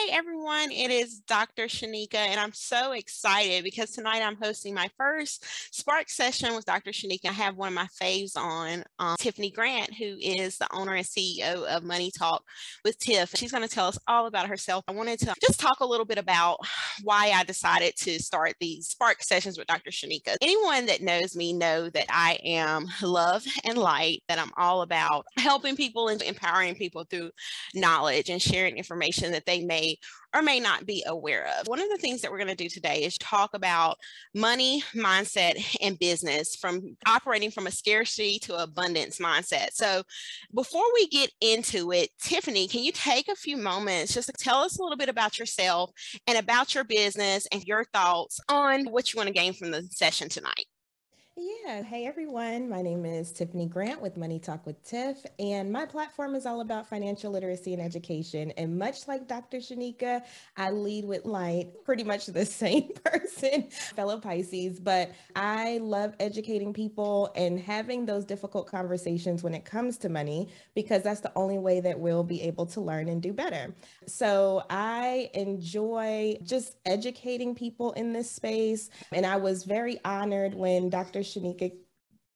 Hey everyone, it is Dr. Shinika, and I'm so excited because tonight I'm hosting my first Spark session with Dr. Shinika. I have one of my faves on, Tiffany Grant, who is the owner and CEO of Money Talk with Tiff. She's going to tell us all about herself. I wanted to just talk a little bit about why I decided to start these Spark sessions with Dr. Shinika. Anyone that knows me know that I am love and light, that I'm all about helping people and empowering people through knowledge and sharing information that they may or may not be aware of. One of the things that we're going to do today is talk about money, mindset, and business, from operating from a scarcity to abundance mindset. So before we get into it, Tiffany, can you take a few moments just to tell us a little bit about yourself and about your business and your thoughts on what you want to gain from the session tonight? Yeah. Hey, everyone. My name is Tiffany Grant with Money Talk with Tiff, and my platform is all about financial literacy and education. And much like Dr. Shinika, I lead with light, pretty much the same person, fellow Pisces, but I love educating people and having those difficult conversations when it comes to money, because that's the only way that we'll be able to learn and do better. So I enjoy just educating people in this space. And I was very honored when Dr. Shinika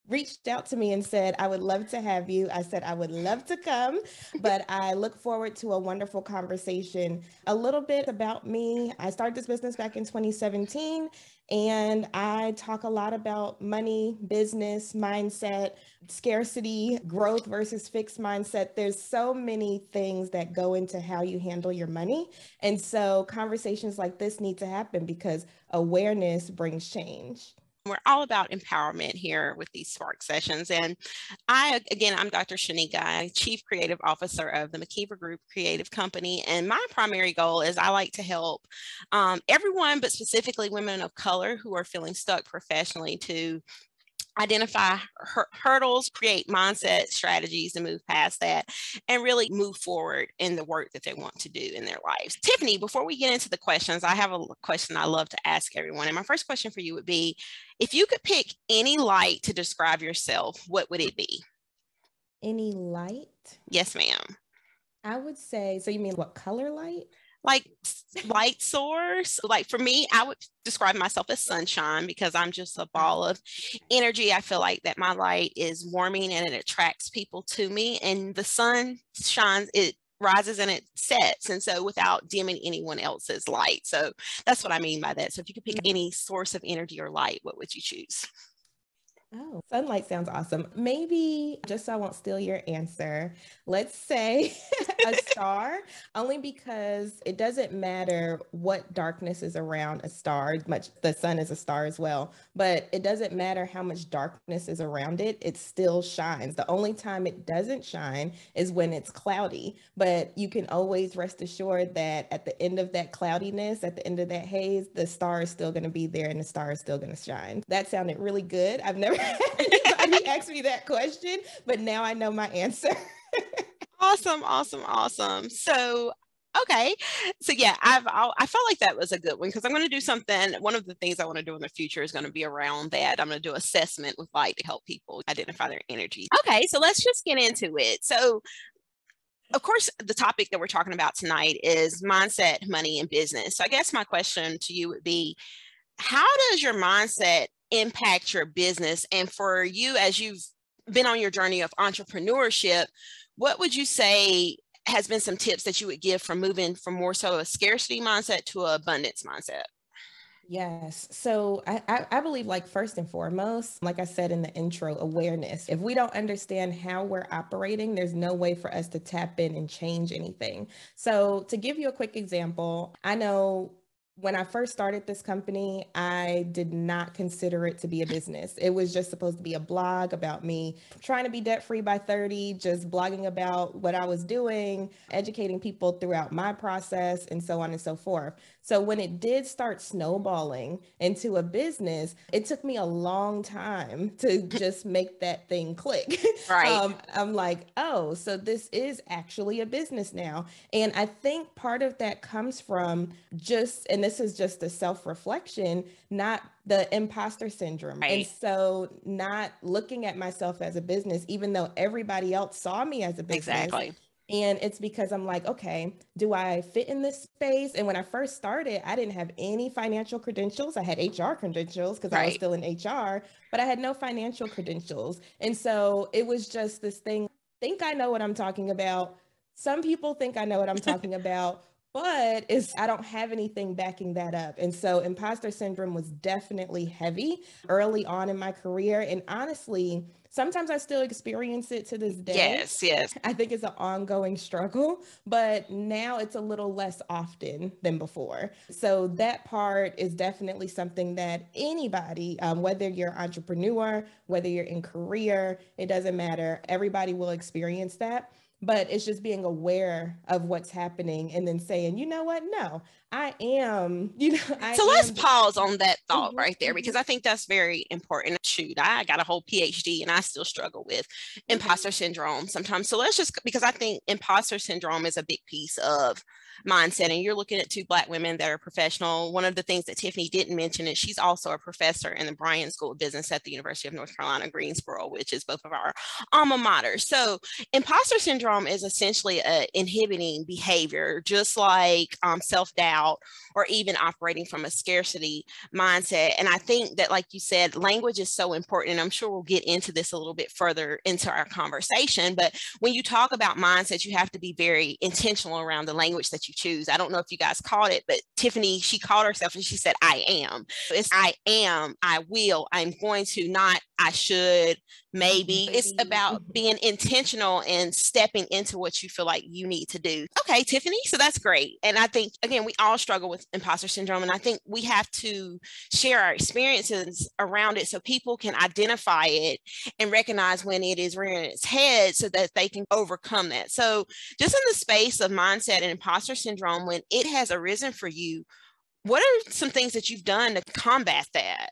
reached out to me and said, I would love to have you. I said, I would love to come, but I look forward to a wonderful conversation. A little bit about me. I started this business back in 2017, and I talk a lot about money, business, mindset, scarcity, growth versus fixed mindset. There's so many things that go into how you handle your money. And so conversations like this need to happen because awareness brings change. We're all about empowerment here with these Spark sessions. And I'm Dr. Shinika, Chief Creative Officer of the McKiever Group Creative Company. And my primary goal is I like to help everyone, but specifically women of color who are feeling stuck professionally, to identify hurdles, create mindset strategies to move past that, and really move forward in the work that they want to do in their lives. Tiffany, before we get into the questions, I have a question I love to ask everyone. And my first question for you would be, if you could pick any light to describe yourself, what would it be? Any light? Yes, ma'am. I would say, so you mean what color light? Like light source. Like for me, I would describe myself as sunshine because I'm just a ball of energy. I feel like that my light is warming and it attracts people to me, and the sun shines, it rises and it sets, and so without dimming anyone else's light. So that's what I mean by that. So if you could pick any source of energy or light, what would you choose? Oh, sunlight sounds awesome. Maybe, just so I won't steal your answer, let's say a star, only because it doesn't matter what darkness is around a star, much the sun is a star as well, but it doesn't matter how much darkness is around it, it still shines. The only time it doesn't shine is when it's cloudy, but you can always rest assured that at the end of that cloudiness, at the end of that haze, the star is still going to be there and the star is still going to shine. That sounded really good. I've never anybody asked me that question, but now I know my answer. Awesome, awesome, awesome. So, okay. So yeah, I felt like that was a good one because I'm going to do something. One of the things I want to do in the future is going to be around that. I'm going to do assessment with light to help people identify their energy. Okay, so let's just get into it. So, of course, the topic that we're talking about tonight is mindset, money, and business. So I guess my question to you would be, how does your mindset impact your business? And for you, as you've been on your journey of entrepreneurship, what would you say has been some tips that you would give for moving from more so a scarcity mindset to an abundance mindset? Yes. So I believe, like, first and foremost, like I said in the intro, awareness. If we don't understand how we're operating, there's no way for us to tap in and change anything. So to give you a quick example, I know when I first started this company, I did not consider it to be a business. It was just supposed to be a blog about me trying to be debt free by 30, just blogging about what I was doing, educating people throughout my process, and so on and so forth. So when it did start snowballing into a business, it took me a long time to just make that thing click. Right. I'm like, oh, so this is actually a business now. And I think part of that comes from just, and this is just a self-reflection, not the imposter syndrome. And Right. so not looking at myself as a business, even though everybody else saw me as a business, Exactly. And it's because I'm like, okay, do I fit in this space? And when I first started, I didn't have any financial credentials. I had HR credentials because I was Right. still in HR, but I had no financial credentials. And so it was just this thing. I think I know what I'm talking about. Some people think I know what I'm talking about, but I don't have anything backing that up. And so imposter syndrome was definitely heavy early on in my career. And honestly, sometimes I still experience it to this day. Yes, yes. I think it's an ongoing struggle, but now it's a little less often than before. So that part is definitely something that anybody, whether you're an entrepreneur, whether you're in career, it doesn't matter. Everybody will experience that. But it's just being aware of what's happening and then saying, you know what? No, I am, I So let's am. pause on that thought Mhm, right there, mhm, because I think that's very important. Shoot, I got a whole PhD and I still struggle with mhm. imposter syndrome sometimes. So let's just, because I think imposter syndrome is a big piece of mindset. And you're looking at two Black women that are professional. One of the things that Tiffany didn't mention is she's also a professor in the Bryan School of Business at the University of North Carolina, Greensboro, which is both of our alma mater. So imposter syndrome is essentially a inhibiting behavior, just like self-doubt or even operating from a scarcity mindset. And I think that, like you said, language is so important. And I'm sure we'll get into this a little bit further into our conversation. But when you talk about mindset, you have to be very intentional around the language that you choose. I don't know if you guys caught it, but Tiffany, she called herself and she said, I am. It's I am, I will, I'm going to, not I should, maybe. It's Maybe. about being intentional and stepping into what you feel like you need to do. Okay, Tiffany, so that's great. And I think, again, we all struggle with imposter syndrome. And I think we have to share our experiences around it so people can identify it and recognize when it is rearing its head so that they can overcome that. So, just in the space of mindset and imposter syndrome, when it has arisen for you, what are some things that you've done to combat that?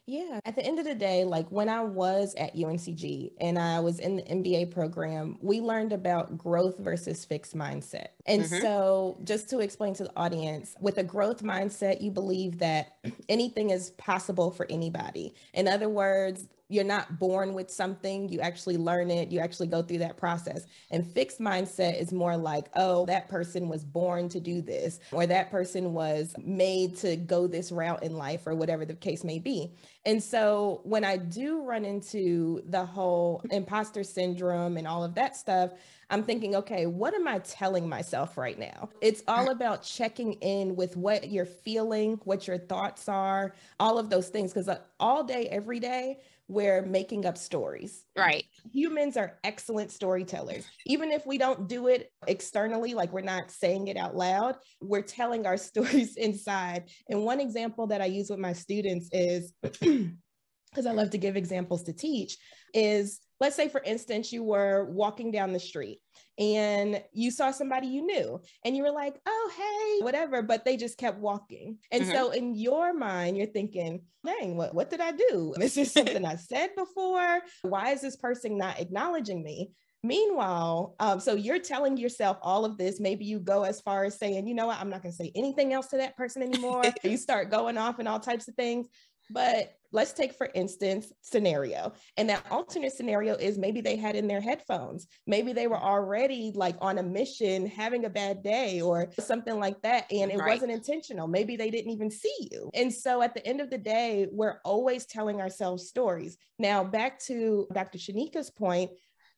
Yeah, at the end of the day, like when I was at UNCG and I was in the MBA program, we learned about growth versus fixed mindset. And Mm-hmm. so, just to explain to the audience, with a growth mindset, you believe that anything is possible for anybody. In other words, you're not born with something, you actually learn it, you actually go through that process. And fixed mindset is more like, oh, that person was born to do this, or that person was made to go this route in life, or whatever the case may be. And so when I do run into the whole imposter syndrome and all of that stuff, I'm thinking, okay, what am I telling myself right now? It's all about checking in with what you're feeling, what your thoughts are, all of those things. Because all day, every day, we're making up stories. Right. Humans are excellent storytellers. Even if we don't do it externally, like we're not saying it out loud, we're telling our stories inside. And one example that I use with my students is, because I love to give examples to teach, is let's say, for instance, you were walking down the street and you saw somebody you knew and you were like, oh, hey, whatever, but they just kept walking. And Mm-hmm. so in your mind, you're thinking, dang, what did I do? Is this something I said before? Why is this person not acknowledging me? Meanwhile, so you're telling yourself all of this. Maybe you go as far as saying, you know what, I'm not going to say anything else to that person anymore. You start going off and all types of things. But let's take, for instance, scenario. And that alternate scenario is maybe they had in their headphones. Maybe they were already like on a mission, having a bad day or something like that. And it Right. wasn't intentional. Maybe they didn't even see you. And so at the end of the day, we're always telling ourselves stories. Now, back to Dr. Shanika's point,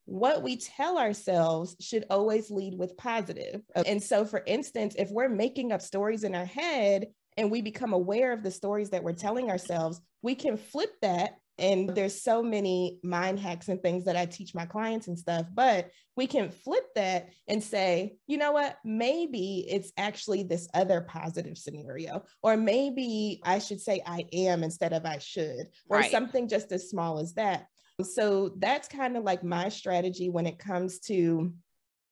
what we tell ourselves should always lead with positive. And so, for instance, if we're making up stories in our head and we become aware of the stories that we're telling ourselves, we can flip that. And there's so many mind hacks and things that I teach my clients and stuff, but we can flip that and say, you know what, maybe it's actually this other positive scenario, or maybe I should say I am instead of I should, or Right. something just as small as that. So that's kind of like my strategy when it comes to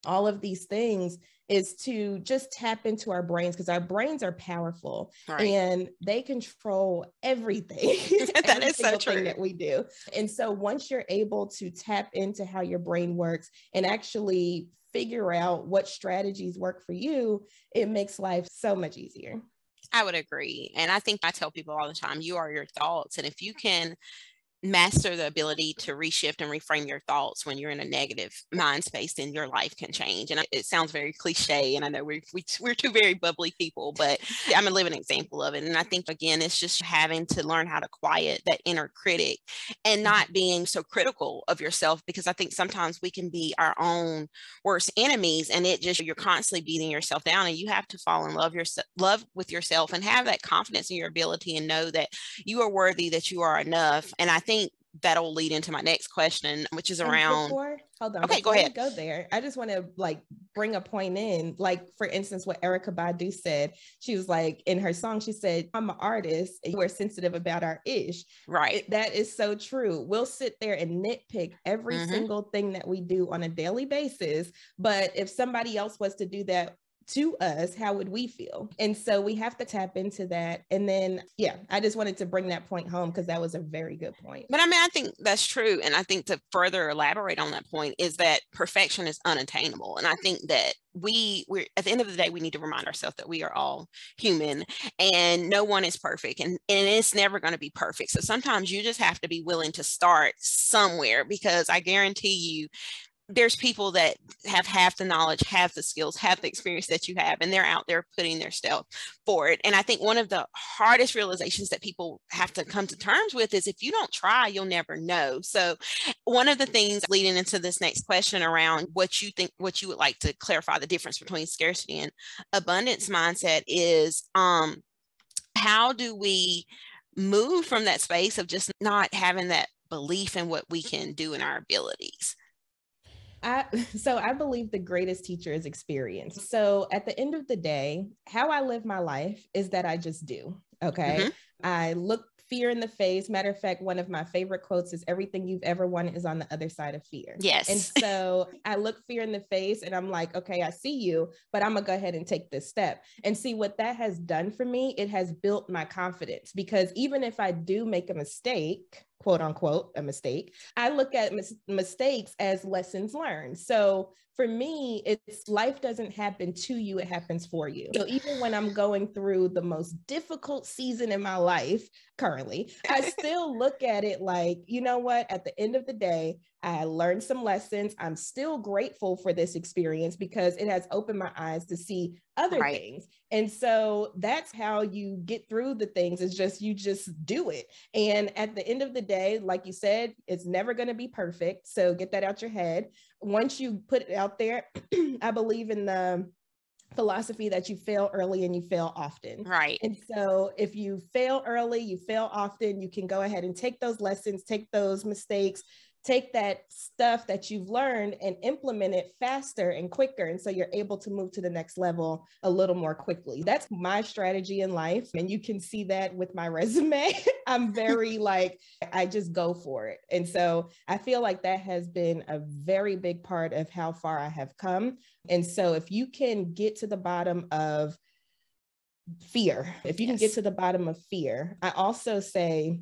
all of these things, is to just tap into our brains, because our brains are powerful Right. and they control everything, That every is so single thing true. that we do. And so once you're able to tap into how your brain works and actually figure out what strategies work for you, it makes life so much easier. I would agree. And I think I tell people all the time, you are your thoughts. And if you can master the ability to reshift and reframe your thoughts when you're in a negative mind space, then your life can change. And it sounds very cliche, and I know we're two very bubbly people, but I'm a living example of it. And I think, again, it's just having to learn how to quiet that inner critic and not being so critical of yourself, because I think sometimes we can be our own worst enemies, and you're constantly beating yourself down, and you have to fall in love with yourself and have that confidence in your ability and know that you are worthy, that you are enough. And I think that'll lead into my next question, which is around. Okay, go ahead. Go there. I just want to bring a point in, for instance, what Erykah Badu said. She was like, in her song, she said, "I'm an artist and we're sensitive about our ish." Right. That is so true. We'll sit there and nitpick every single thing that we do on a daily basis. But if somebody else was to do that to us, how would we feel? And so we have to tap into that. And then, I just wanted to bring that point home because that was a very good point. But I mean, I think that's true. And I think to further elaborate on that point is that perfection is unattainable. And I think that we're at the end of the day, we need to remind ourselves that we are all human and no one is perfect, and it's never going to be perfect. So sometimes you just have to be willing to start somewhere, because I guarantee you, there's people that have half the knowledge, have the skills, have the experience that you have, and they're out there putting their stuff forward. And I think one of the hardest realizations that people have to come to terms with is, if you don't try, you'll never know. So one of the things leading into this next question around what you would like to clarify the difference between scarcity and abundance mindset is, how do we move from that space of just not having that belief in what we can do in our abilities? So I believe the greatest teacher is experience. So at the end of the day, how I live my life is that I just do. Okay. I look fear in the face. Matter of fact, one of my favorite quotes is, "Everything you've ever wanted is on the other side of fear." Yes. And so I look fear in the face and I'm like, okay, I see you, but I'm gonna go ahead and take this step. And see what that has done for me. It has built my confidence, because even if I do make a mistake, quote unquote, a mistake, I look at mistakes as lessons learned. So for me, it's life doesn't happen to you, it happens for you. So even when I'm going through the most difficult season in my life currently, I still look at it like, you know what, at the end of the day, I learned some lessons. I'm still grateful for this experience because it has opened my eyes to see other things. And so that's how you get through the things, is you just do it. And at the end of the day, like you said, it's never going to be perfect. So get that out your head. Once you put it out there, I believe in the philosophy that you fail early and you fail often. Right. And so if you fail early, you fail often, you can go ahead and take those lessons, take those mistakes, take that stuff that you've learned and implement it faster and quicker. And so you're able to move to the next level a little more quickly. That's my strategy in life. And you can see that with my resume. I'm very I just go for it. And so I feel like that has been a very big part of how far I have come. And so if you can get to the bottom of fear, if you can get to the bottom of fear, I also say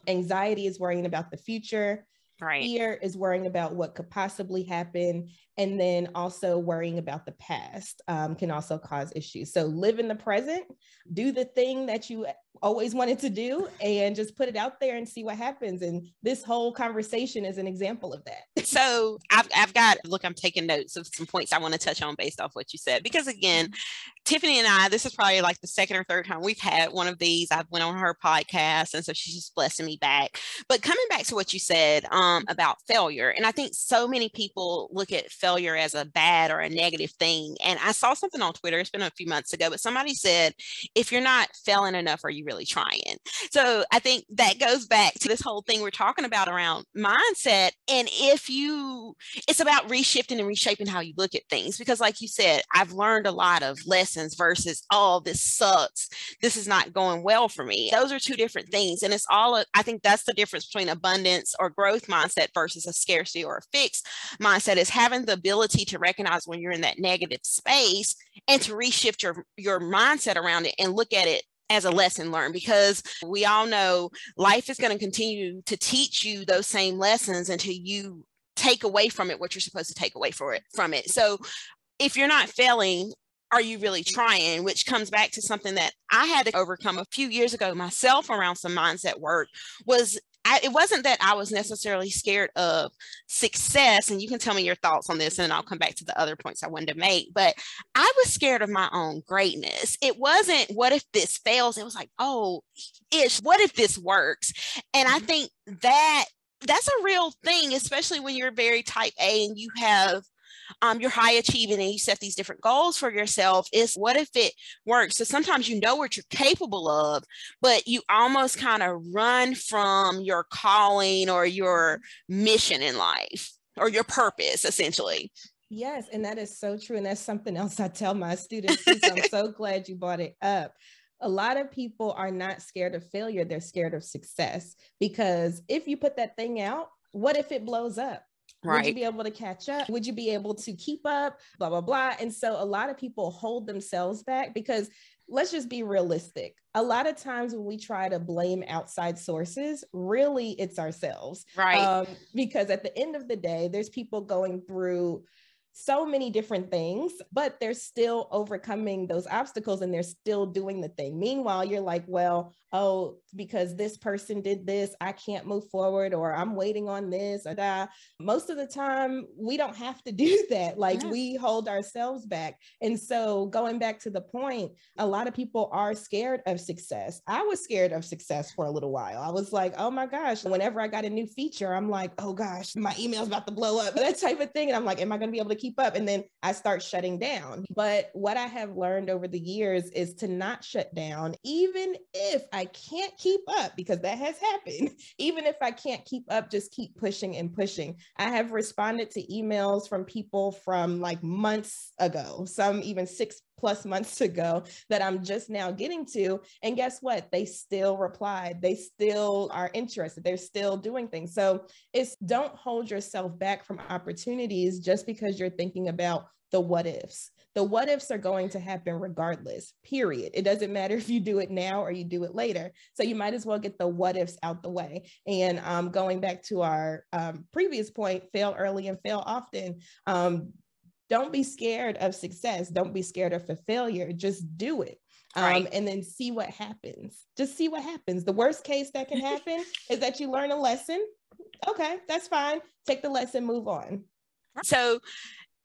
anxiety is worrying about the future. Right. Fear is worrying about what could possibly happen. And then also worrying about the past can also cause issues. So live in the present, do the thing that you always wanted to do, and just put it out there and see what happens. And this whole conversation is an example of that. So I'm taking notes of some points I want to touch on based off what you said, because again, Tiffany and I, this is probably like the second or third time we've had one of these. I've went on her podcast, and so she's just blessing me back. But coming back to what you said about failure, and I think so many people look at failure as a bad or a negative thing. And I saw something on Twitter, it's been a few months ago, but somebody said, if you're not failing enough, are you really trying? So I think that goes back to this whole thing we're talking about around mindset. And it's about reshifting and reshaping how you look at things, because like you said, I've learned a lot of lessons versus, oh, this sucks, this is not going well for me. Those are two different things. And I think that's the difference between abundance or growth mindset versus a scarcity or a fixed mindset, is having the ability to recognize when you're in that negative space and to reshift your mindset around it and look at it as a lesson learned, because we all know life is going to continue to teach you those same lessons until you take away from it what you're supposed to take away from it. So if you're not failing, are you really trying? Which comes back to something that I had to overcome a few years ago myself around some mindset work. Was it wasn't that I was necessarily scared of success, and you can tell me your thoughts on this and I'll come back to the other points I wanted to make, but I was scared of my own greatness. It wasn't, what if this fails? It was like, oh, what if this works? And I think that that's a real thing, especially when you're very type A and you have you're high achieving and you set these different goals for yourself, is what if it works? So sometimes you know what you're capable of, but you almost kind of run from your calling or your mission in life or your purpose, essentially. Yes, and that is so true. And that's something else I tell my students too. So I'm so glad you brought it up. A lot of people are not scared of failure. They're scared of success, because if you put that thing out, what if it blows up? Right. Would you be able to catch up? Would you be able to keep up? Blah, blah, blah. And so a lot of people hold themselves back, because let's just be realistic. A lot of times when we try to blame outside sources, really it's ourselves. Right. Because at the end of the day, there's people going through so many different things, but they're still overcoming those obstacles and they're still doing the thing. Meanwhile, you're like, well, oh, because this person did this, I can't move forward, or I'm waiting on this, or that. Most of the time, we don't have to do that. Like, we hold ourselves back. And so going back to the point, a lot of people are scared of success. I was scared of success for a little while. I was like, oh my gosh, whenever I got a new feature, I'm like, oh gosh, my email's about to blow up, that type of thing. And I'm like, am I going to be able to keep up? And then I start shutting down. But what I have learned over the years is to not shut down, even if I can't keep up, because that has happened. Even if I can't keep up, just keep pushing and pushing. I have responded to emails from people from like months ago, some even 6+ months ago, that I'm just now getting to. And guess what? They still replied. They still are interested. They're still doing things. So don't hold yourself back from opportunities just because you're thinking about the what ifs. The what ifs are going to happen regardless, period. It doesn't matter if you do it now or you do it later. So you might as well get the what ifs out the way. And going back to our previous point, fail early and fail often. Don't be scared of success. Don't be scared of failure. Just do it. Right. And then see what happens. Just see what happens. The worst case that can happen is that you learn a lesson. Okay, that's fine. Take the lesson, move on. So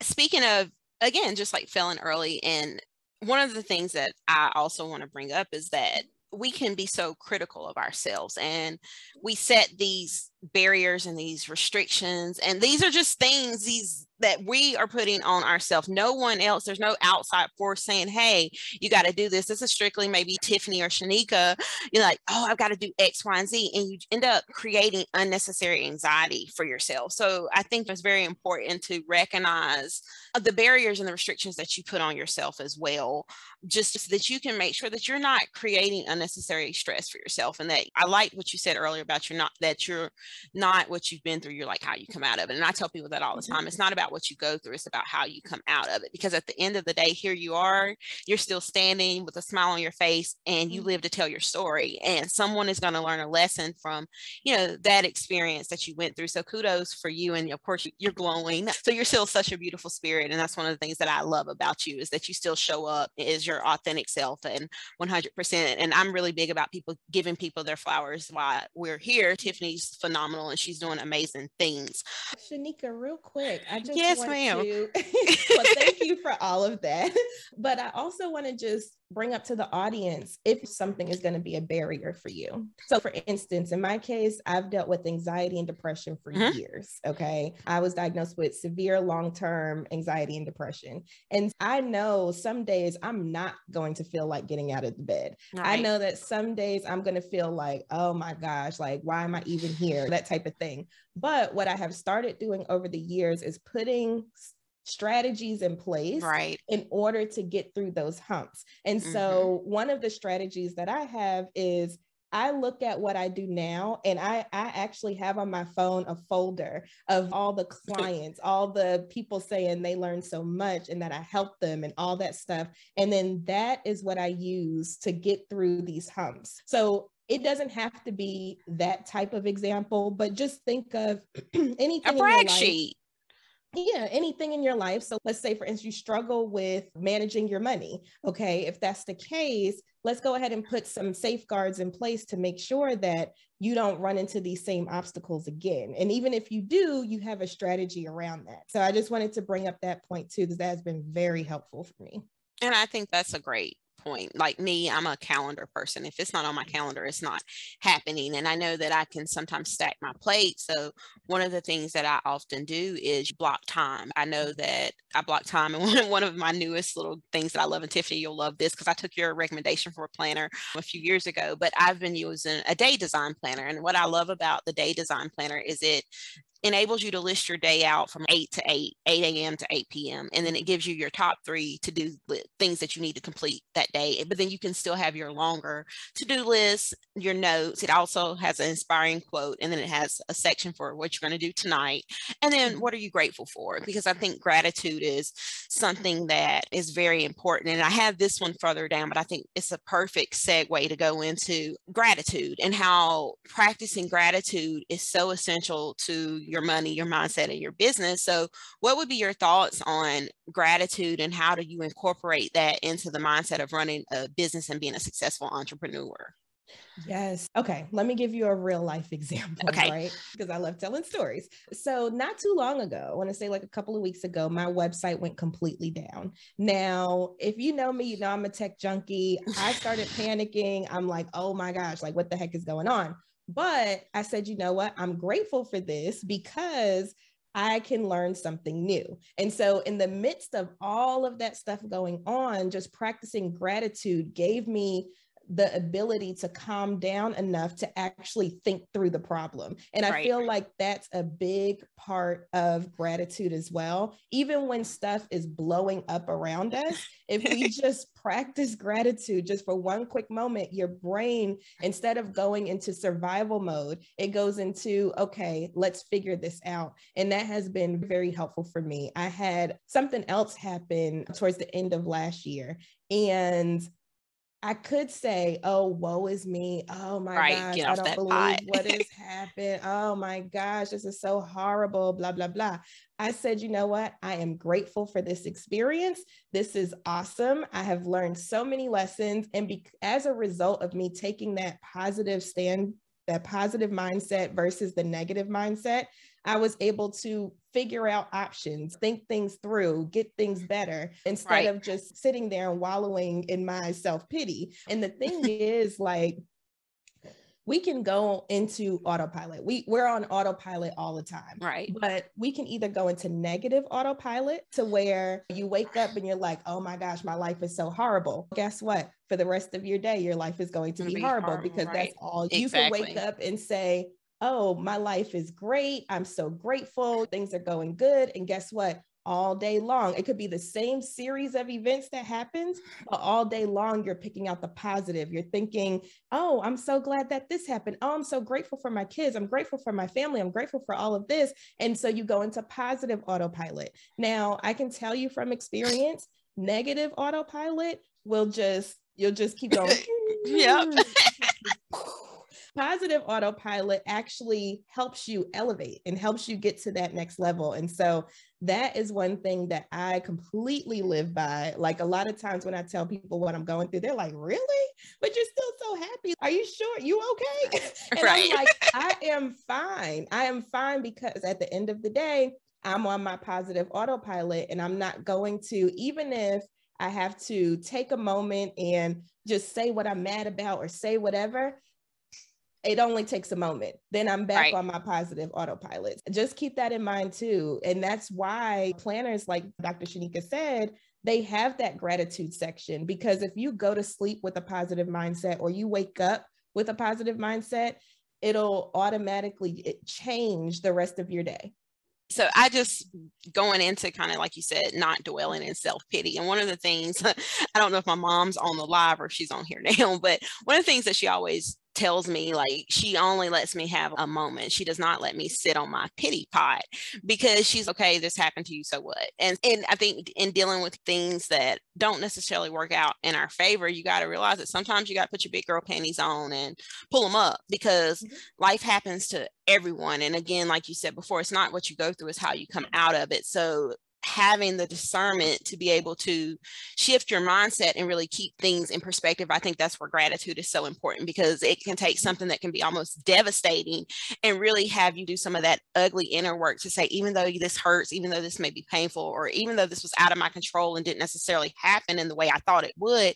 speaking of, again, just like failing early, and one of the things that I also want to bring up is that we can be so critical of ourselves, and we set these barriers and these restrictions, and these are just things that we are putting on ourselves. No one else, there's no outside force saying, hey, you got to do this. This is strictly maybe Tiffany or Shinika. You're like, oh, I've got to do X, Y, and Z. And you end up creating unnecessary anxiety for yourself. So I think it's very important to recognize the barriers and the restrictions that you put on yourself as well, just so that you can make sure that you're not creating unnecessary stress for yourself. And that I like what you said earlier about you're not what you've been through, you're like how you come out of it. And I tell people that all the time. It's not about what you go through, it's about how you come out of it. Because at the end of the day, here you are, you're still standing with a smile on your face, and you live to tell your story. And someone is going to learn a lesson from, that experience that you went through. So kudos for you. And of course, you're glowing. So you're still such a beautiful spirit. And that's one of the things that I love about you, is that you still show up as your authentic self and 100%. And I'm really big about people giving people their flowers while we're here. Tiffany's phenomenal and she's doing amazing things. Shinika, real quick, I just yes, want ma'am. to, well, thank you for all of that. But I also want to just bring up to the audience if something is going to be a barrier for you. So for instance, in my case, I've dealt with anxiety and depression for years. Okay. I was diagnosed with severe long-term anxiety and depression. And I know some days I'm not going to feel like getting out of the bed. Right. I know that some days I'm going to feel like, oh my gosh, like, why am I even here? That type of thing. But what I have started doing over the years is putting strategies in place in order to get through those humps. And so one of the strategies that I have is I look at what I do now, and I actually have on my phone a folder of all the clients, all the people saying they learned so much and that I helped them and all that stuff. And then that is what I use to get through these humps. So it doesn't have to be that type of example, but just think of anything a brag sheet. Yeah, anything in your life. So let's say, for instance, you struggle with managing your money. Okay, if that's the case, let's go ahead and put some safeguards in place to make sure that you don't run into these same obstacles again. And even if you do, you have a strategy around that. So I just wanted to bring up that point too, because that has been very helpful for me. And I think that's a great point. Like me, I'm a calendar person. If it's not on my calendar, it's not happening. And I know that I can sometimes stack my plate. So one of the things that I often do is block time. I know that I block time. And one of my newest little things that I love, and Tiffany, you'll love this because I took your recommendation for a planner a few years ago, but I've been using a day design planner. And what I love about the day design planner is it enables you to list your day out from 8 to 8 a.m. to 8 p.m. And then it gives you your top 3 to-do things that you need to complete that day. But then you can still have your longer to-do list, your notes. It also has an inspiring quote, and then it has a section for what you're going to do tonight. And then what are you grateful for? Because I think gratitude is something that is very important. And I have this one further down, but I think it's a perfect segue to go into gratitude and how practicing gratitude is so essential to your money, your mindset, and your business. So what would be your thoughts on gratitude and how do you incorporate that into the mindset of running a business and being a successful entrepreneur? Yes. Okay. Let me give you a real life example, Okay. right? Because I love telling stories. So not too long ago, I want to say like a couple of weeks ago, my website went completely down. Now, if you know me, you know I'm a tech junkie. I started panicking. I'm like, oh my gosh, like what the heck is going on? But I said, you know what? I'm grateful for this because I can learn something new. And so in the midst of all of that stuff going on, just practicing gratitude gave me the ability to calm down enough to actually think through the problem. And I feel like that's a big part of gratitude as well. Even when stuff is blowing up around us, if we just practice gratitude just for one quick moment, your brain, instead of going into survival mode, it goes into, okay, let's figure this out. And that has been very helpful for me. I had something else happen towards the end of last year, and I could say, oh, woe is me. Oh my gosh, Get I off don't that believe pot. what has happened. Oh my gosh, this is so horrible, blah, blah, blah. I said, you know what? I am grateful for this experience. This is awesome. I have learned so many lessons. And as a result of me taking that positive mindset versus the negative mindset, I was able to figure out options, think things through, get things better instead of just sitting there and wallowing in my self-pity. And the thing is, like, we can go into autopilot. We're on autopilot all the time. Right. But we can either go into negative autopilot to where you wake up and you're like, oh my gosh, my life is so horrible. Guess what? For the rest of your day, your life is going to be horrible because that's all you can wake up and say, oh, my life is great. I'm so grateful. Things are going good. And guess what? All day long, it could be the same series of events that happens, but all day long, you're picking out the positive. You're thinking, oh, I'm so glad that this happened. Oh, I'm so grateful for my kids. I'm grateful for my family. I'm grateful for all of this. And so you go into positive autopilot. Now, I can tell you from experience, negative autopilot you'll just keep going. Yep. Positive autopilot actually helps you elevate and helps you get to that next level. And so that is one thing that I completely live by. Like a lot of times when I tell people what I'm going through, they're like, really? But you're still so happy. Are you sure? You okay? And I'm like, I am fine. I am fine because at the end of the day, I'm on my positive autopilot and I'm not going to, even if I have to take a moment and just say what I'm mad about or say whatever, it only takes a moment. Then I'm back on my positive autopilot. Just keep that in mind too. And that's why planners, like Dr. Shinika said, they have that gratitude section, because if you go to sleep with a positive mindset or you wake up with a positive mindset, it'll automatically change the rest of your day. So I just going into kind of, like you said, not dwelling in self-pity. And one of the things, I don't know if my mom's on the live or she's on here now, but one of the things that she always tells me like she only lets me have a moment. She does not let me sit on my pity pot because she's okay, this happened to you, so what? And I think in dealing with things that don't necessarily work out in our favor, you got to realize that sometimes you got to put your big girl panties on and pull them up, because life happens to everyone. And again, like you said before, it's not what you go through, it's how you come out of it. So having the discernment to be able to shift your mindset and really keep things in perspective, I think that's where gratitude is so important, because it can take something that can be almost devastating and really have you do some of that ugly inner work to say, even though this hurts, even though this may be painful, or even though this was out of my control and didn't necessarily happen in the way I thought it would,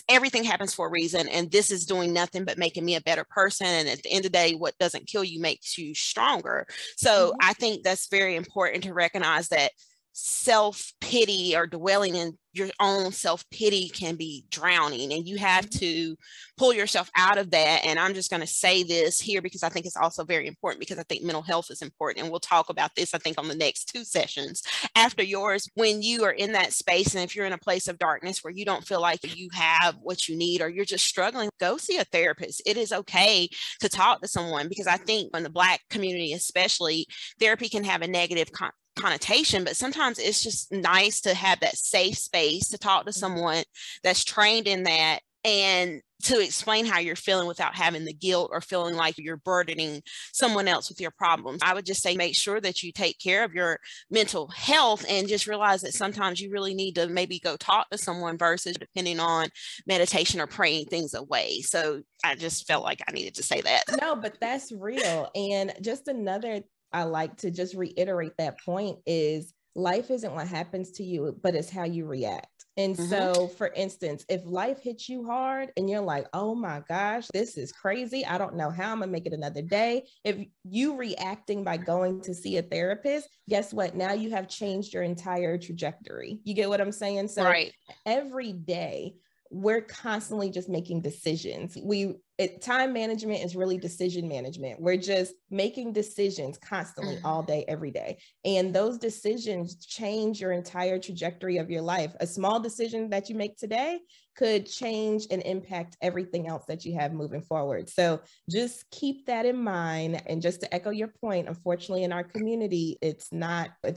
everything happens for a reason, and this is doing nothing but making me a better person. And at the end of the day, what doesn't kill you makes you stronger. So I think that's very important to recognize that self-pity or dwelling in your own self-pity can be drowning, and you have to pull yourself out of that. And I'm just going to say this here because I think it's also very important, because I think mental health is important, and we'll talk about this, I think, on the next 2 sessions after yours. When you are in that space, and if you're in a place of darkness where you don't feel like you have what you need, or you're just struggling, go see a therapist. It is okay to talk to someone, because I think in the Black community especially, therapy can have a negative connotation, but sometimes it's just nice to have that safe space to talk to someone that's trained in that, and to explain how you're feeling without having the guilt or feeling like you're burdening someone else with your problems. I would just say, make sure that you take care of your mental health, and just realize that sometimes you really need to maybe go talk to someone versus depending on meditation or praying things away. So I just felt like I needed to say that. No, but that's real. And just another, I like to just reiterate that point, is life isn't what happens to you, but it's how you react. And so, for instance, if life hits you hard and you're like, oh my gosh, this is crazy, I don't know how I'm gonna make it another day. If you reacting by going to see a therapist, guess what? Now you have changed your entire trajectory. You get what I'm saying? So every day we're constantly just making decisions. Time management is really decision management. We're just making decisions constantly all day, every day. And those decisions change your entire trajectory of your life. A small decision that you make today could change and impact everything else that you have moving forward. So just keep that in mind. And just to echo your point, unfortunately in our community, it's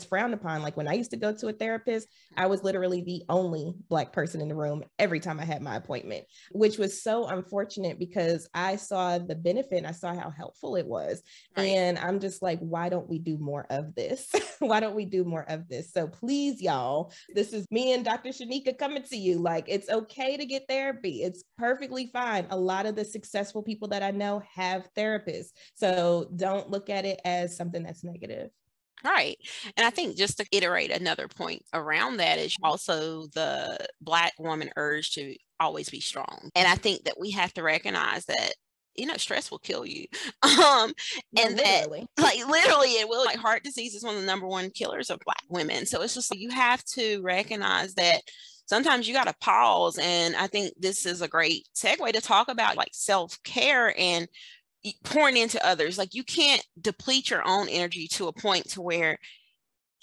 frowned upon. Like when I used to go to a therapist, I was literally the only Black person in the room every time I had my appointment, which was so unfortunate, because I saw the benefit and I saw how helpful it was. And I'm just like, why don't we do more of this? Why don't we do more of this? So please, y'all, this is me and Dr. Shinika coming to you. Like, it's okay to get therapy. It's perfectly fine. A lot of the successful people that I know have therapists. So don't look at it as something that's negative. Right. And I think just to iterate another point around that is also the Black woman urge to always be strong. And I think that we have to recognize that, stress will kill you. And literally. That literally it will. Like heart disease is one of the number 1 killers of Black women. So it's just like, you have to recognize that sometimes you got to pause. And I think this is a great segue to talk about like self-care and pouring into others. Like you can't deplete your own energy to a point to where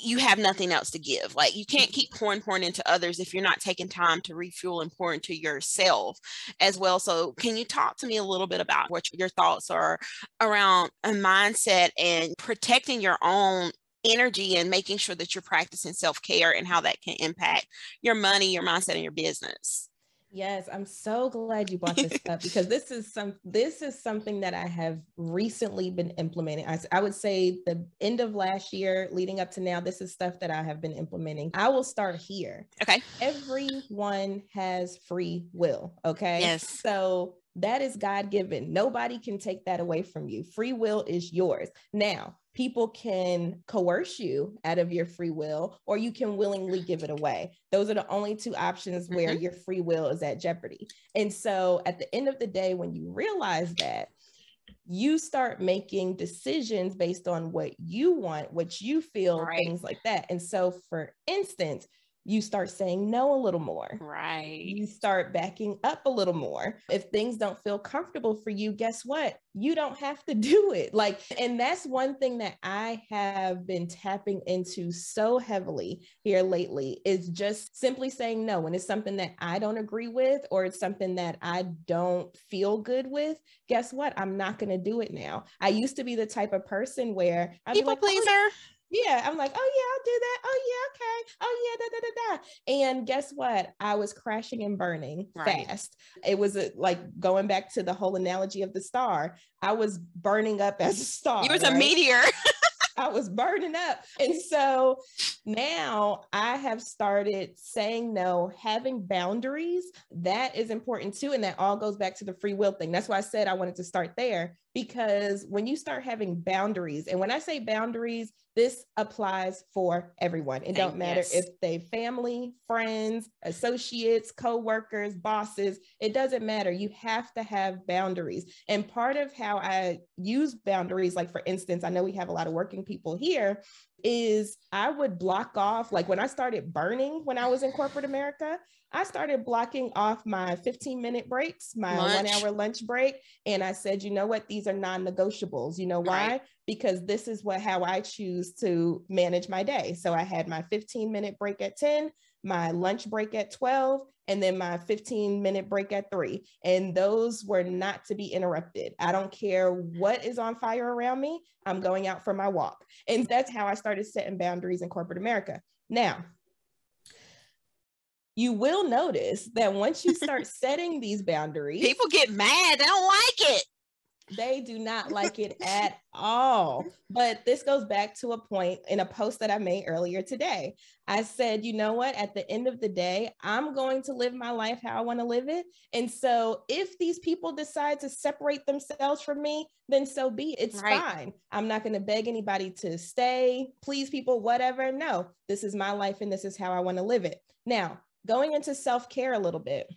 you have nothing else to give. Like you can't keep pouring into others if you're not taking time to refuel and pour into yourself as well. So can you talk to me a little bit about what your thoughts are around a mindset and protecting your own energy and making sure that you're practicing self-care, and how that can impact your money, your mindset, and your business? Yes, I'm so glad you brought this up, because this is something that I have recently been implementing. I would say the end of last year leading up to now, this is stuff that I have been implementing. I will start here. Okay. Everyone has free will. Okay. Yes. So that is God-given. Nobody can take that away from you. Free will is yours. Now, people can coerce you out of your free will, or you can willingly give it away. Those are the only 2 options where your free will is at jeopardy. And so at the end of the day, when you realize that, you start making decisions based on what you want, what you feel, things like that. And so, for instance, you start saying no a little more. Right. You start backing up a little more. If things don't feel comfortable for you, guess what? You don't have to do it. And that's one thing that I have been tapping into so heavily here lately, is just simply saying no. When it's something that I don't agree with, or it's something that I don't feel good with, guess what? I'm not going to do it now. I used to be the type of person where I'd People be like, pleaser. oh, yeah, I'm like, oh yeah, I'll do that. Oh yeah, okay. Oh yeah, da da da da. And guess what? I was crashing and burning fast. It was like going back to the whole analogy of the star. I was burning up as a star. You was a meteor. I was burning up. And so now I have started saying no, having boundaries. That is important too. And that all goes back to the free will thing. That's why I said I wanted to start there, because when you start having boundaries, and when I say boundaries, this applies for everyone. It don't matter if they family, friends, associates, co-workers, bosses, it doesn't matter. You have to have boundaries. And part of how I use boundaries, like for instance, I know we have a lot of working people here, is I would block off, like when I started burning when I was in corporate America, I started blocking off my 15-minute breaks, my 1 hour lunch break. And I said, you know what? These are non-negotiables. You know why? Right. Because this is how I choose to manage my day. So I had my 15-minute break at 10, my lunch break at 12, and then my 15-minute break at 3. And those were not to be interrupted. I don't care what is on fire around me. I'm going out for my walk. And that's how I started setting boundaries in corporate America. Now, you will notice that once you start setting these boundaries, people get mad. They don't like it. They do not like it at all. But this goes back to a point in a post that I made earlier today. I said, you know what? At the end of the day, I'm going to live my life how I want to live it. And so if these people decide to separate themselves from me, then so be it. It's fine. I'm not going to beg anybody to stay, please people, whatever. No, this is my life and this is how I want to live it. Now, going into self-care a little bit.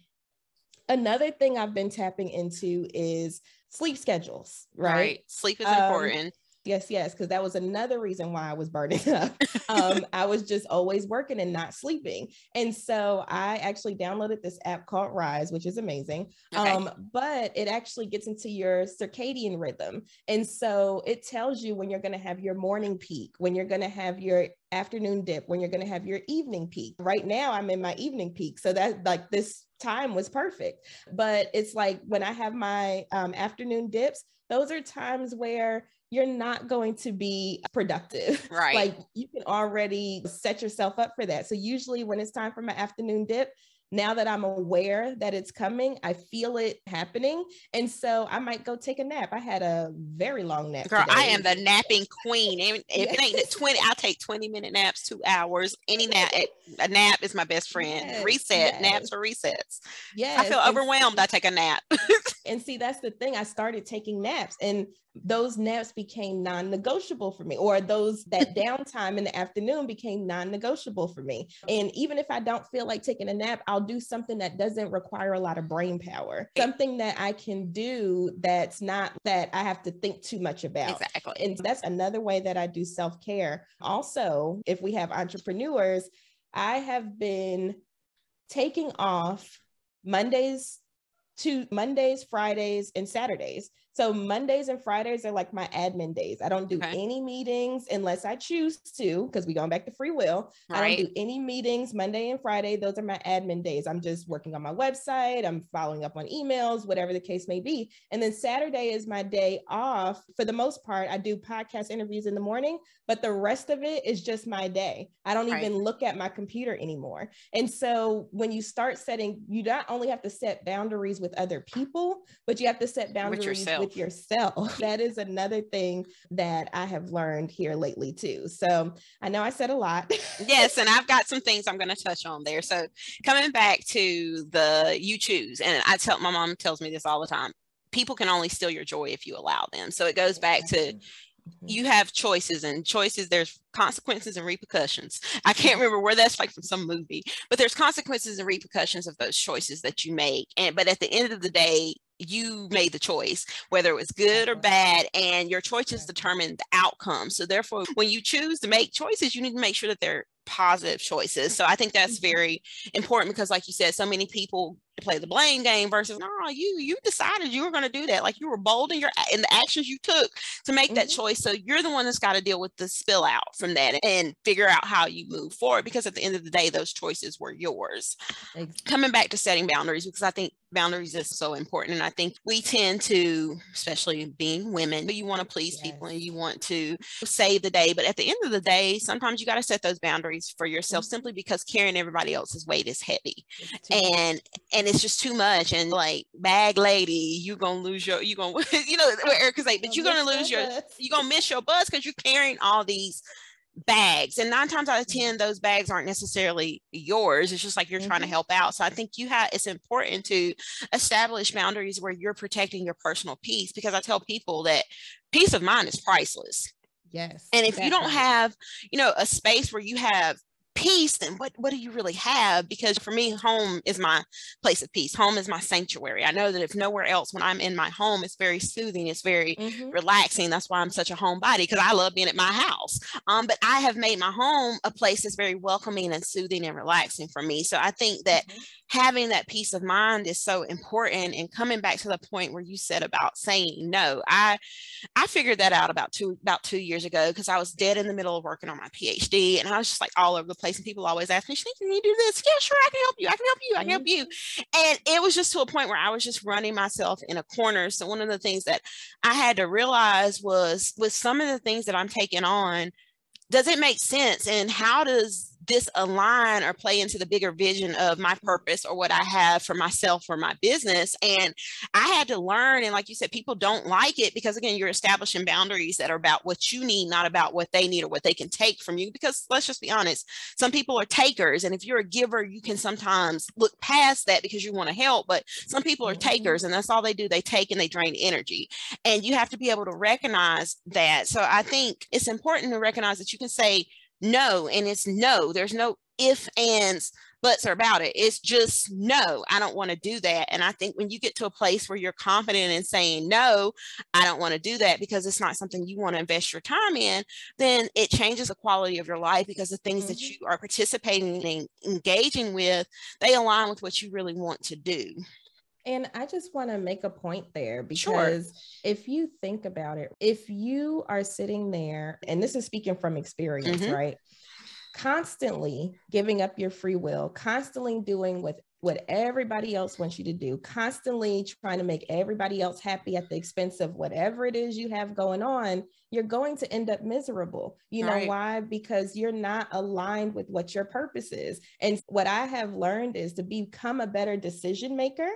Another thing I've been tapping into is sleep schedules, right? Sleep is important. Yes, because that was another reason why I was burning up. I was just always working and not sleeping. And so I actually downloaded this app called Rise, which is amazing. But it actually gets into your circadian rhythm. And so it tells you when you're going to have your morning peak, when you're going to have your afternoon dip, when you're going to have your evening peak. Right now I'm in my evening peak. So that like this time was perfect. But it's like when I have my afternoon dips, those are times where you're not going to be productive. Right. Like you can already set yourself up for that. So usually when it's time for my afternoon dip, now that I'm aware that it's coming, I feel it happening. And so I might go take a nap. I had a very long nap. Girl, today. I am the napping queen. If it ain't 20, I'll take 20-minute naps, 2 hours. Any nap, a nap is my best friend. Naps or resets. Yes. I feel overwhelmed. I take a nap. And see, that's the thing. I started taking naps and those naps became non-negotiable for me, or that downtime in the afternoon became non-negotiable for me. And even if I don't feel like taking a nap, I'll do something that doesn't require a lot of brain power, something that I can do that's not that I have to think too much about. Exactly. And that's another way that I do self-care. Also, if we have entrepreneurs, I have been taking off Mondays, Fridays, and Saturdays. So Mondays and Fridays are like my admin days. I don't do any meetings unless I choose to, because we're going back to free will. Right. I don't do any meetings Monday and Friday. Those are my admin days. I'm just working on my website. I'm following up on emails, whatever the case may be. And then Saturday is my day off. For the most part, I do podcast interviews in the morning, but the rest of it is just my day. I don't even look at my computer anymore. And so when you start setting, you not only have to set boundaries with other people, but you have to set boundaries with yourself. That is another thing that I have learned here lately too. So I know I said a lot. Yes. And I've got some things I'm going to touch on there. So coming back to you choose, and my mom tells me this all the time, people can only steal your joy if you allow them. So it goes back to, you have choices, and choices, there's consequences and repercussions. I can't remember where that's like from some movie, but there's consequences and repercussions of those choices that you make. But at the end of the day, you made the choice, whether it was good or bad, and your choices determine the outcome. So therefore, when you choose to make choices, you need to make sure that they're positive choices. So I think that's very important because, like you said, so many people play the blame game versus, no, you decided you were going to do that. Like, you were bold in the actions you took to make that choice. So you're the one that's got to deal with the spill out from that and figure out how you move forward, because at the end of the day, those choices were yours. Coming back to setting boundaries, because I think boundaries is so important. And I think we tend to, especially being women, you want to please people and you want to save the day. But at the end of the day, sometimes you got to set those boundaries for yourself, simply because carrying everybody else's weight is heavy. And it's just too much. And like, bag lady, you're going to lose your, you're going to, you know, Erica's like, but you're going to lose your, you're going to miss your bus because you're carrying all these bags, and 9 times out of 10 those bags aren't necessarily yours. It's just like you're trying to help out. So I think it's important to establish boundaries where you're protecting your personal peace, because I tell people that peace of mind is priceless. Yes. And if you don't have, you know, a space where you have peace, then what do you really have? Because for me, home is my place of peace. Home is my sanctuary. I know that if nowhere else, when I'm in my home, it's very soothing, it's very relaxing. That's why I'm such a homebody, because I love being at my house. But I have made my home a place that's very welcoming and soothing and relaxing for me. So I think that having that peace of mind is so important. And coming back to the point where you said about saying no, I figured that out about 2 years ago, because I was dead in the middle of working on my PhD, and I was just like all over the place. And people always ask me, Shinika, can you do this? Yeah, sure, I can help you. I can help you. I can help you. And it was just to a point where I was just running myself in a corner. So one of the things that I had to realize was, with some of the things that I'm taking on, does it make sense? And how does this align or play into the bigger vision of my purpose or what I have for myself or my business? And I had to learn. And like you said, people don't like it because, again, you're establishing boundaries that are about what you need, not about what they need or what they can take from you. Because let's just be honest, some people are takers. And if you're a giver, you can sometimes look past that because you want to help. But some people are takers, and that's all they do. They take and they drain energy. And you have to be able to recognize that. So I think it's important to recognize that you can say no, and it's no. There's no if, ands, buts about it. It's just no, I don't want to do that. And I think when you get to a place where you're confident in saying no, I don't want to do that because it's not something you want to invest your time in, then it changes the quality of your life, because the things that you are participating in, engaging with, they align with what you really want to do. And I just want to make a point there, because if you think about it, if you are sitting there, and this is speaking from experience, right? Constantly giving up your free will, constantly doing what everybody else wants you to do, constantly trying to make everybody else happy at the expense of whatever it is you have going on, you're going to end up miserable. You know why? Because you're not aligned with what your purpose is. And what I have learned is to become a better decision maker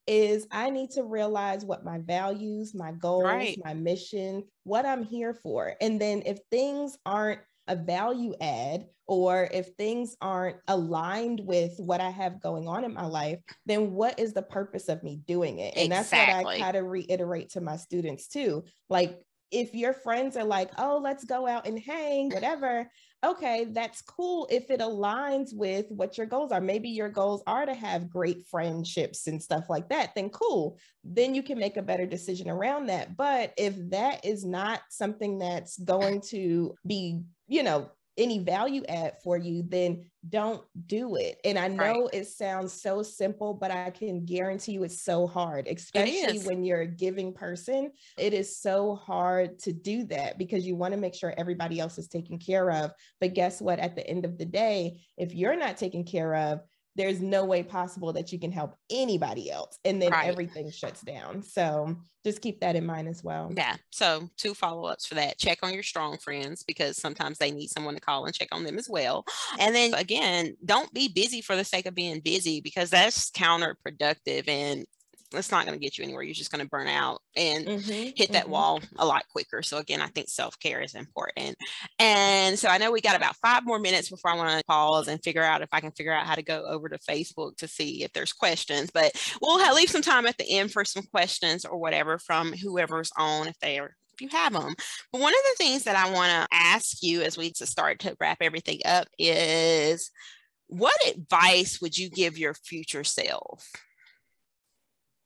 is I need to realize what my values, my goals, my mission, what I'm here for. And then if things aren't a value add, or if things aren't aligned with what I have going on in my life, then what is the purpose of me doing it? And that's what I kind of reiterate to my students too. Like, if your friends are like, oh, let's go out and hang, whatever. Okay, that's cool if it aligns with what your goals are. Maybe your goals are to have great friendships and stuff like that, then cool. Then you can make a better decision around that. But if that is not something that's going to be, you know, any value add for you, then don't do it. And I know it sounds so simple, but I can guarantee you it's so hard, especially when you're a giving person. It is so hard to do that because you want to make sure everybody else is taken care of. But guess what? At the end of the day, if you're not taken care of, there's no way possible that you can help anybody else. And then everything shuts down. So just keep that in mind as well. Yeah. So 2 follow-ups for that. Check on your strong friends, because sometimes they need someone to call and check on them as well. And then again, don't be busy for the sake of being busy, because that's counterproductive and it's not going to get you anywhere. You're just going to burn out and hit that wall a lot quicker. So again, I think self-care is important. And so I know we got about 5 more minutes before I want to pause and figure out if I can figure out how to go over to Facebook to see if there's questions, but we'll leave some time at the end for some questions or whatever from whoever's on, if you have them. But one of the things that I want to ask you as we start to wrap everything up is, what advice would you give your future self?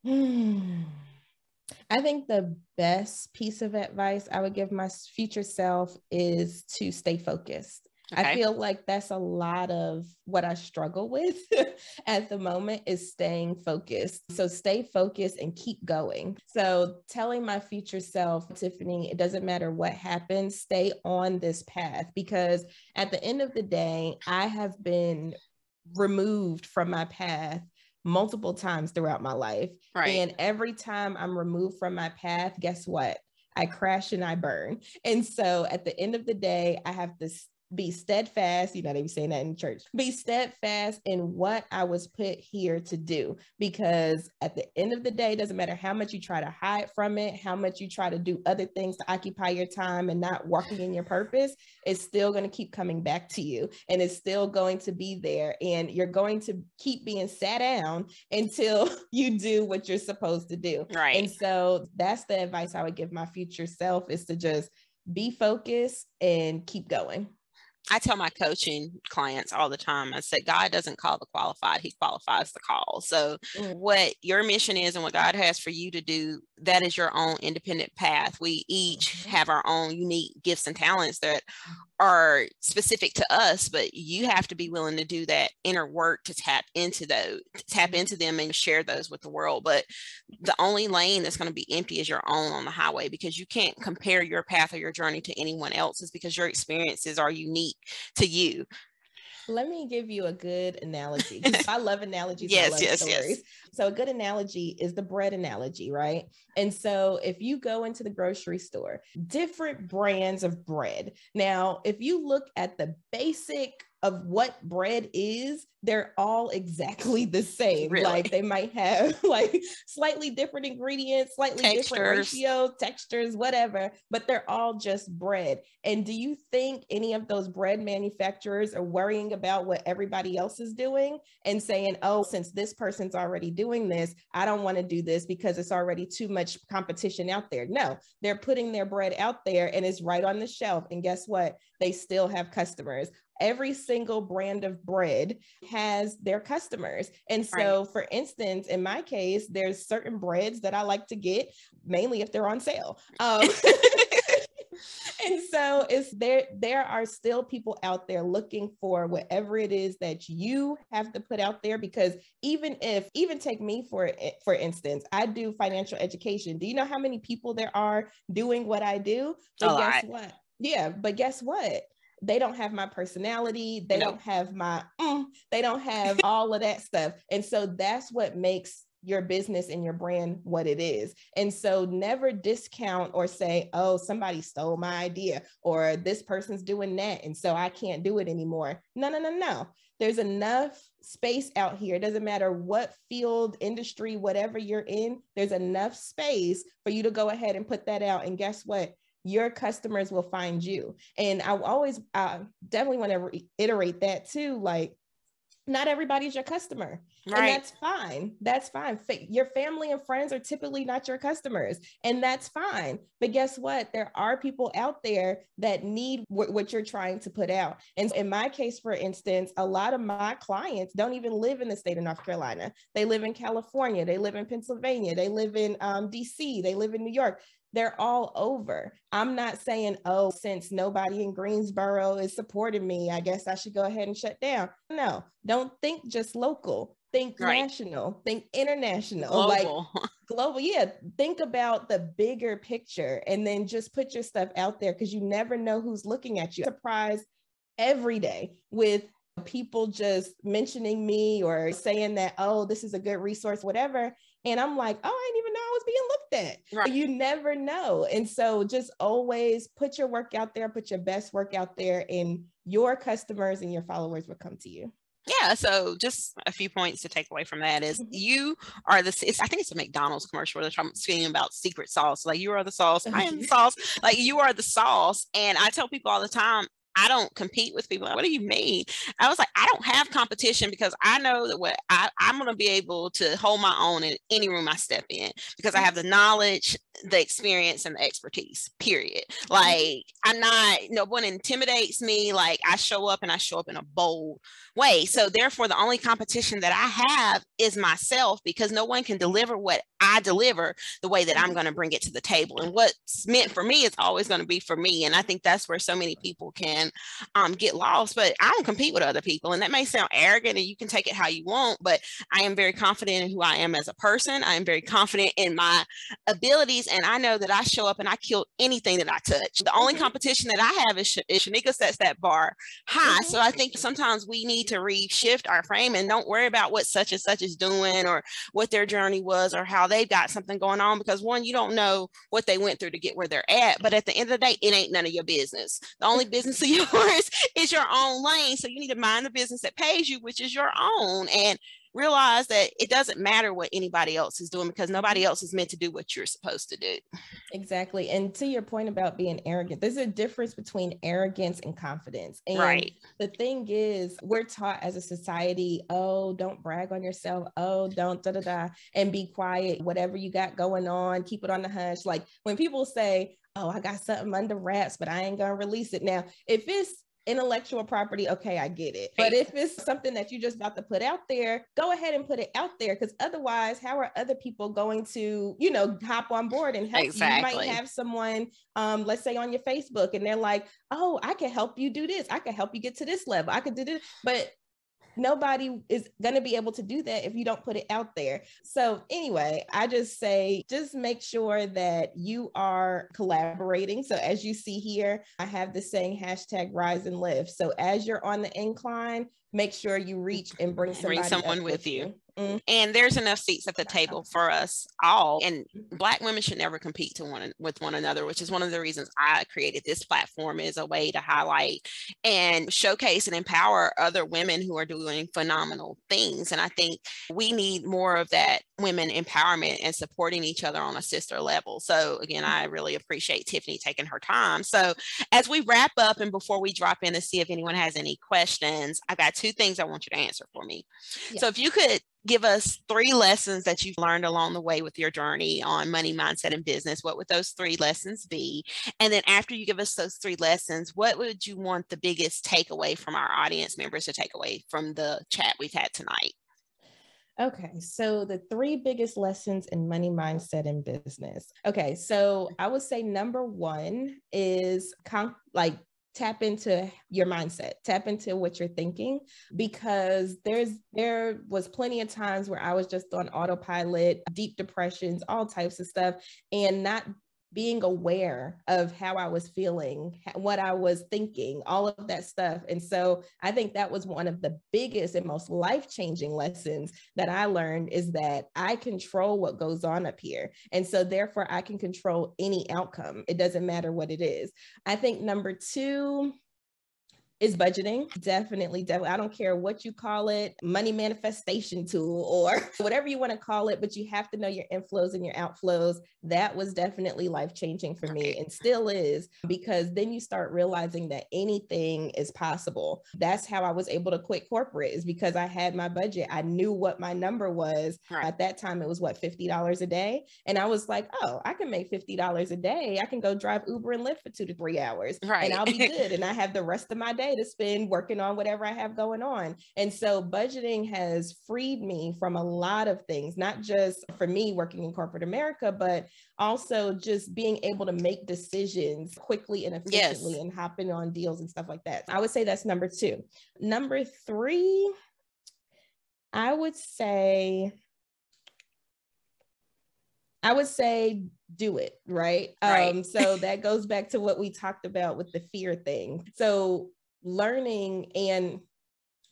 I think the best piece of advice I would give my future self is to stay focused. I Okay. feel like that's a lot of what I struggle with at the moment is staying focused. So stay focused and keep going. So telling my future self, Tiffany, it doesn't matter what happens, stay on this path, because at the end of the day, I have been removed from my path multiple times throughout my life. Right. And every time I'm removed from my path, guess what? I crash and I burn. And so at the end of the day, I have to be steadfast. You know, they be saying that in church. Be steadfast in what I was put here to do. Because at the end of the day, it doesn't matter how much you try to hide from it, how much you try to do other things to occupy your time and not walking in your purpose, it's still going to keep coming back to you. And it's still going to be there. And you're going to keep being sat down until you do what you're supposed to do. Right. And so that's the advice I would give my future self, is to just be focused and keep going. I tell my coaching clients all the time, I said, God doesn't call the qualified, he qualifies the call. So what your mission is and what God has for you to do, that is your own independent path. We each have our own unique gifts and talents that are specific to us, but you have to be willing to do that inner work to tap into them and share those with the world. But the only lane that's going to be empty is your own on the highway, because you can't compare your path or your journey to anyone else's, because your experiences are unique to you. Let me give you a good analogy. I love analogies. Yes, I love stories. So a good analogy is the bread analogy, right? And so if you go into the grocery store, different brands of bread. Now, if you look at the basic of what bread is, they're all exactly the same. Really? Like they might have like slightly different ingredients, slightly different ratios, textures, whatever, but they're all just bread. And do you think any of those bread manufacturers are worrying about what everybody else is doing and saying, oh, since this person's already doing this, I don't want to do this because it's already too much competition out there? No, they're putting their bread out there and it's right on the shelf. And guess what? They still have customers. Every single brand of bread has their customers. And so, for instance, in my case, there's certain breads that I like to get, mainly if they're on sale. And so there are still people out there looking for whatever it is that you have to put out there, because even take me for instance, I do financial education. Do you know how many people there are doing what I do? But guess what? Yeah, but guess what? They don't have my personality. They don't have they don't have all of that stuff. And so that's what makes your business and your brand what it is. And so never discount or say, oh, somebody stole my idea, or this person's doing that, and so I can't do it anymore. No. There's enough space out here. It doesn't matter what field, industry, whatever you're in, there's enough space for you to go ahead and put that out. And guess what? Your customers will find you. And I definitely want to reiterate that too. Like, not everybody's your customer. Right. And that's fine. That's fine. Your family and friends are typically not your customers, and that's fine. But guess what? There are people out there that need what you're trying to put out. And in my case, for instance, a lot of my clients don't even live in the state of North Carolina. They live in California. They live in Pennsylvania. They live in DC. They live in New York. They're all over. I'm not saying, oh, since nobody in Greensboro is supporting me, I guess I should go ahead and shut down. No, don't think just local. Think national, think international, global. Like global. Yeah. Think about the bigger picture and then just put your stuff out there, because you never know who's looking at you. Surprised every day with people just mentioning me or saying that, oh, this is a good resource, whatever. And I'm like, oh, I didn't even know I was being looked at. Right. You never know. And so just always put your work out there, put your best work out there, and your customers and your followers will come to you. Yeah. So just a few points to take away from that is you are I think it's a McDonald's commercial where they're speaking about secret sauce. Like, you are the sauce. I am the sauce. Like, you are the sauce. And I tell people all the time, I don't compete with people. What do you mean? I was like, I don't have competition, because I know that I'm going to be able to hold my own in any room I step in, because I have the knowledge, the experience, and the expertise, period. Like, no one intimidates me. Like, I show up in a bold way. So therefore, the only competition that I have is myself, because no one can deliver what I deliver the way that I'm going to bring it to the table. And what's meant for me is always going to be for me. And I think that's where so many people can get lost. But I don't compete with other people. And that may sound arrogant and you can take it how you want, but I am very confident in who I am as a person. I am very confident in my abilities. And I know that I show up and I kill anything that I touch. The only competition that I have is Shinika sets that bar high. So I think sometimes we need to reshift our frame and don't worry about what such and such is doing or what their journey was or how they've got something going on, because one, you don't know what they went through to get where they're at. But at the end of the day, it ain't none of your business. The only business of yours is your own lane. So you need to mind the business that pays you, which is your own, and realize that it doesn't matter what anybody else is doing, because nobody else is meant to do what you're supposed to do. Exactly. And to your point about being arrogant, there's a difference between arrogance and confidence. And right. The thing is, we're taught as a society, oh, don't brag on yourself. Oh, don't da-da-da, and be quiet. Whatever you got going on, keep it on the hush. Like when people say, oh, I got something under wraps, but I ain't going to release it. Now, if it's intellectual property, okay, I get it. But if it's something that you just about to put out there, go ahead and put it out there, because otherwise, how are other people going to, hop on board and help you? You might have someone, let's say on your Facebook, and they're like, oh, I can help you do this. I can help you get to this level. I could do this. But nobody is going to be able to do that if you don't put it out there. So anyway, I just say, just make sure that you are collaborating. So as you see here, I have this saying, #rise and live. So as you're on the incline, make sure you reach and bring someone with you. And there's enough seats at the table for us all. And Black women should never compete with one another, which is one of the reasons I created this platform, is a way to highlight and showcase and empower other women who are doing phenomenal things. And I think we need more of that women empowerment and supporting each other on a sister level. So again, I really appreciate Tiffany taking her time. So as we wrap up and before we drop in to see if anyone has any questions, I've got 2 things I want you to answer for me. Yeah. So if you could give us 3 lessons that you've learned along the way with your journey on money, mindset, and business, what would those 3 lessons be? And then after you give us those 3 lessons, what would you want the biggest takeaway from our audience members to take away from the chat we've had tonight? Okay, so the 3 biggest lessons in money, mindset, and business. Okay, so I would say number 1 is tap into your mindset, tap into what you're thinking, because there was plenty of times where I was just on autopilot, deep depressions, all types of stuff, and not being aware of how I was feeling, what I was thinking, all of that stuff. And so I think that was one of the biggest and most life-changing lessons that I learned, is that I control what goes on up here. And so therefore I can control any outcome. It doesn't matter what it is. I think number 2 is budgeting. Definitely. I don't care what you call it, money manifestation tool or whatever you want to call it, but you have to know your inflows and your outflows. That was definitely life-changing for me, and still is, because then you start realizing that anything is possible. That's how I was able to quit corporate, is because I had my budget. I knew what my number was. Right. At that time, it was $50 a day. And I was like, oh, I can make $50 a day. I can go drive Uber and Lyft for 2 to 3 hours, and I'll be good. And I have the rest of my day to spend working on whatever I have going on. And so budgeting has freed me from a lot of things, not just for me working in corporate America, but also just being able to make decisions quickly and efficiently, and hopping on deals and stuff like that. I would say that's number 2. Number 3, I would say do it, right? So that goes back to what we talked about with the fear thing. So learning, and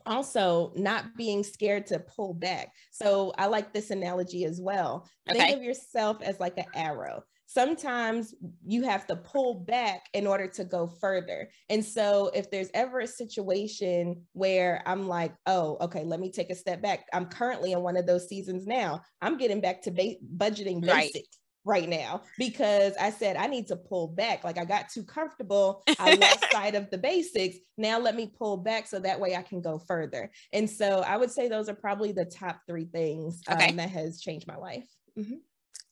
also not being scared to pull back. So I like this analogy as well. Think of yourself as like an arrow. Sometimes you have to pull back in order to go further. And so if there's ever a situation where I'm like, oh, okay, let me take a step back. I'm currently in one of those seasons now. I'm getting back to budgeting basics right now, because I said I need to pull back. Like I got too comfortable. I lost sight of the basics. Now let me pull back so that way I can go further. And so I would say those are probably the top 3 things that has changed my life. Mm-hmm.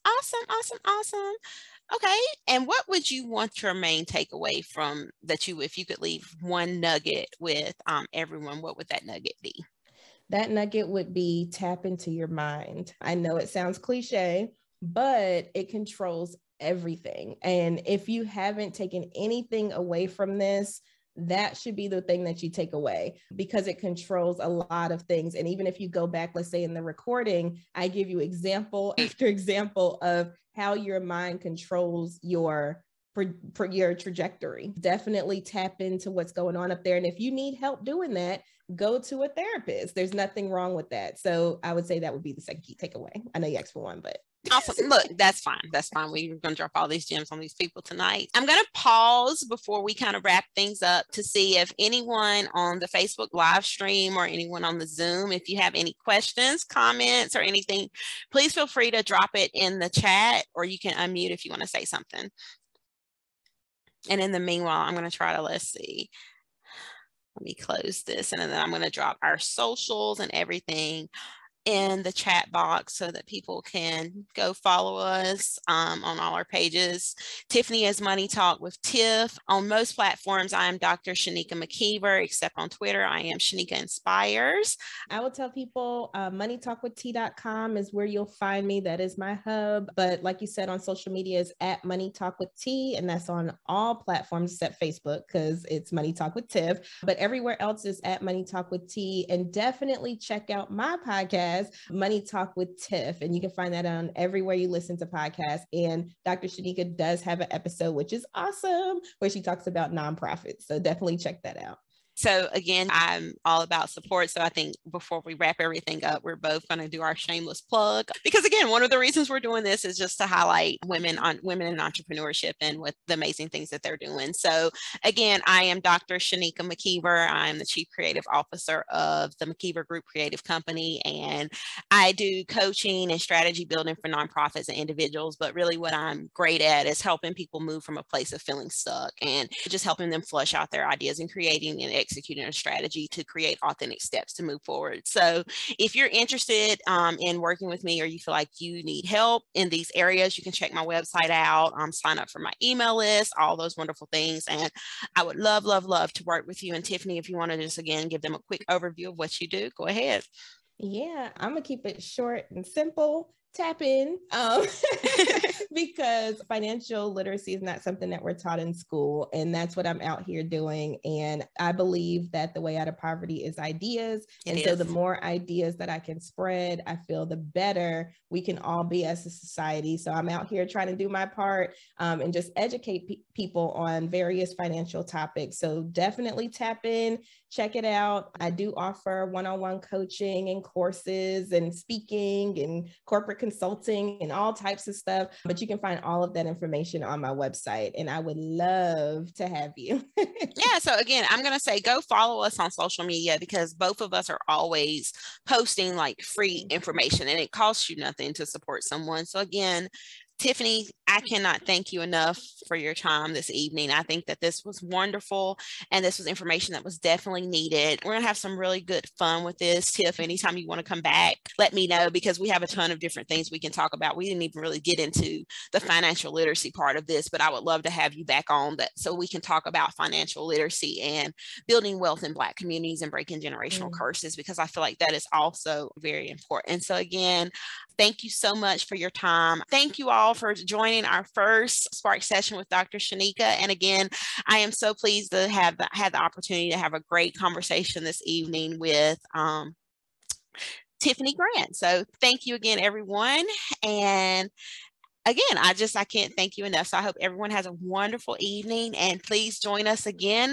Awesome. Okay. And what would you want your main takeaway from that if you could leave one nugget with everyone, what would that nugget be? That nugget would be tap into your mind. I know it sounds cliche, but it controls everything. And if you haven't taken anything away from this, that should be the thing that you take away, because it controls a lot of things. And even if you go back, let's say in the recording, I give you example after example of how your mind controls your trajectory. Definitely tap into what's going on up there. And if you need help doing that, go to a therapist. There's nothing wrong with that. So I would say that would be the second key takeaway. I know you asked for one, but awesome. Look, that's fine. That's fine. We're going to drop all these gems on these people tonight. I'm going to pause before we kind of wrap things up to see if anyone on the Facebook live stream or anyone on the Zoom, if you have any questions, comments, or anything, please feel free to drop it in the chat, or you can unmute if you want to say something. And in the meanwhile, I'm going to try to, let's see. Let me close this, and then I'm going to drop our socials and everything in the chat box so that people can go follow us on all our pages. Tiffany is Money Talk with Tiff. On most platforms, I am Dr. Shinika McKiever, except on Twitter, I am Shinika Inspires. I will tell people moneytalkwitht.com is where you'll find me. That is my hub. But like you said, on social media is at Money Talk with T, and that's on all platforms except Facebook because it's Money Talk with Tiff. But everywhere else is at Money Talk with T. And definitely check out my podcast, Money Talk with Tiff, and you can find that on everywhere you listen to podcasts. And Dr. Shinika does have an episode, which is awesome, where she talks about nonprofits. So definitely check that out. So again, I'm all about support. So I think before we wrap everything up, we're both going to do our shameless plug, because again, one of the reasons we're doing this is just to highlight women in entrepreneurship and what the amazing things that they're doing. So again, I am Dr. Shinika McKiever. I'm the Chief Creative Officer of the McKiever Group Creative Company, and I do coaching and strategy building for nonprofits and individuals. But really what I'm great at is helping people move from a place of feeling stuck and just helping them flush out their ideas and creating and executing a strategy to create authentic steps to move forward. So if you're interested in working with me, or you feel like you need help in these areas, you can check my website out, sign up for my email list, all those wonderful things. And I would love, love, love to work with you. And Tiffany, if you want to just again give them a quick overview of what you do, go ahead. Yeah, I'm gonna keep it short and simple. Tap in because financial literacy is not something that we're taught in school, and that's what I'm out here doing. And I believe that the way out of poverty is ideas. So the more ideas that I can spread, I feel the better we can all be as a society. So I'm out here trying to do my part and just educate people on various financial topics. So definitely tap in, check it out. I do offer one-on-one coaching and courses and speaking and corporate consulting and all types of stuff, but you can find all of that information on my website, and I would love to have you. Yeah, so again, I'm going to say go follow us on social media, because both of us are always posting like free information, and it costs you nothing to support someone. So again, Tiffany, I cannot thank you enough for your time this evening. I think that this was wonderful, and this was information that was definitely needed. We're going to have some really good fun with this. Tiff, anytime you want to come back, let me know, because we have a ton of different things we can talk about. We didn't even really get into the financial literacy part of this, but I would love to have you back on that so we can talk about financial literacy and building wealth in Black communities and breaking generational curses, because I feel like that is also very important. So again, thank you so much for your time. Thank you all for joining our first Spark session with Dr. Shinika. And again, I am so pleased to have had the opportunity to have a great conversation this evening with Tiffany Grant. So thank you again, everyone. And again, I can't thank you enough. So I hope everyone has a wonderful evening, and please join us again